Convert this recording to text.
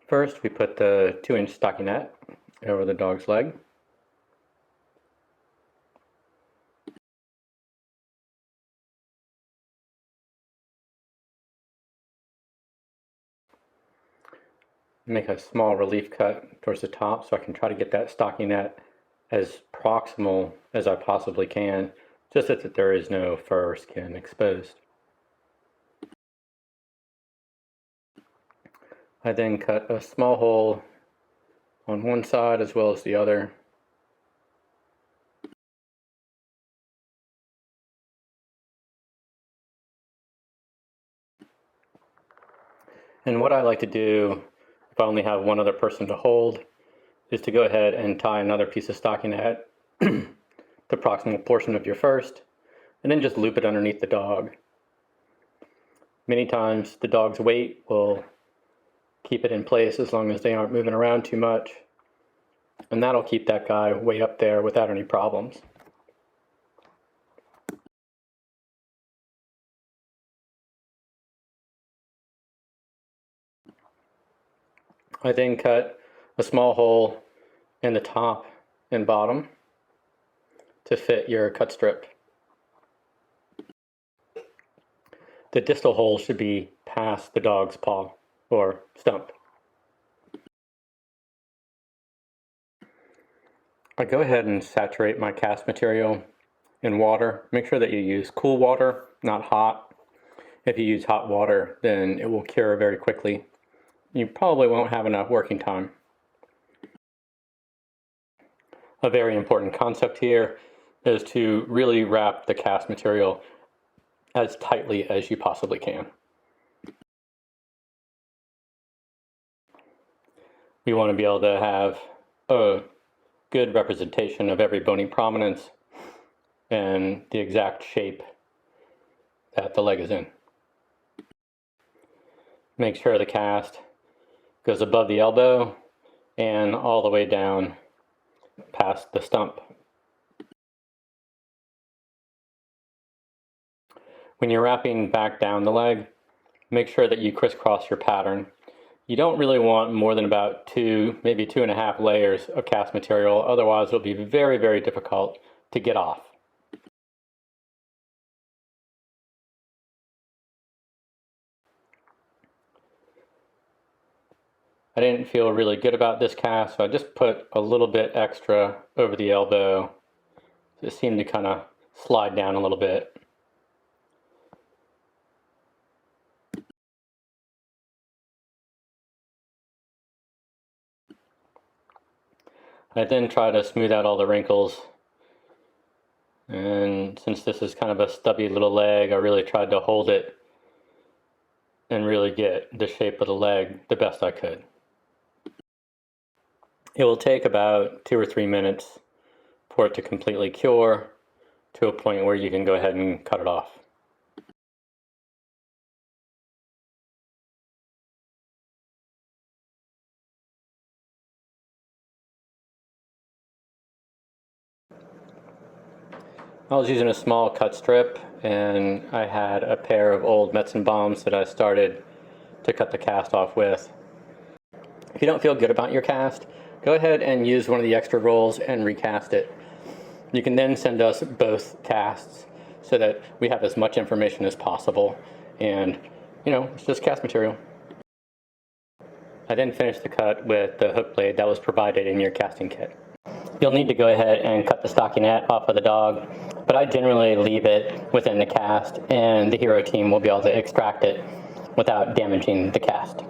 First, we put the 2-inch stockinette over the dog's leg. Make a small relief cut towards the top so I can try to get that stockinette as proximal as I possibly can, just so that there is no fur or skin exposed. I then cut a small hole on one side as well as the other. And what I like to do, if I only have one other person to hold, is to go ahead and tie another piece of stockinette the proximal portion of your first, and then just loop it underneath the dog. Many times the dog's weight will keep it in place as long as they aren't moving around too much, and that'll keep that guy way up there without any problems. I then cut a small hole in the top and bottom to fit your cut strip. The distal hole should be past the dog's paw or stump. I go ahead and saturate my cast material in water. Make sure that you use cool water, not hot. If you use hot water, then it will cure very quickly. You probably won't have enough working time. A very important concept here is to really wrap the cast material as tightly as you possibly can. We want to be able to have a good representation of every bony prominence and the exact shape that the leg is in. Make sure the cast goes above the elbow and all the way down past the stump. When you're wrapping back down the leg, make sure that you crisscross your pattern. You don't really want more than about 2, maybe 2.5 layers of cast material, otherwise it'll be very, very difficult to get off. I didn't feel really good about this cast, so I just put a little bit extra over the elbow. It seemed to kind of slide down a little bit. I then try to smooth out all the wrinkles. And since this is kind of a stubby little leg, I really tried to hold it and really get the shape of the leg the best I could. It will take about 2 or 3 minutes for it to completely cure to a point where you can go ahead and cut it off. I was using a small cut strip, and I had a pair of old medicine bombs that I started to cut the cast off with. If you don't feel good about your cast, go ahead and use one of the extra rolls and recast it. You can then send us both casts so that we have as much information as possible, and it's just cast material. I then finished the cut with the hook blade that was provided in your casting kit. You'll need to go ahead and cut the stockinette off of the dog, but I generally leave it within the cast, and the Hero team will be able to extract it without damaging the cast.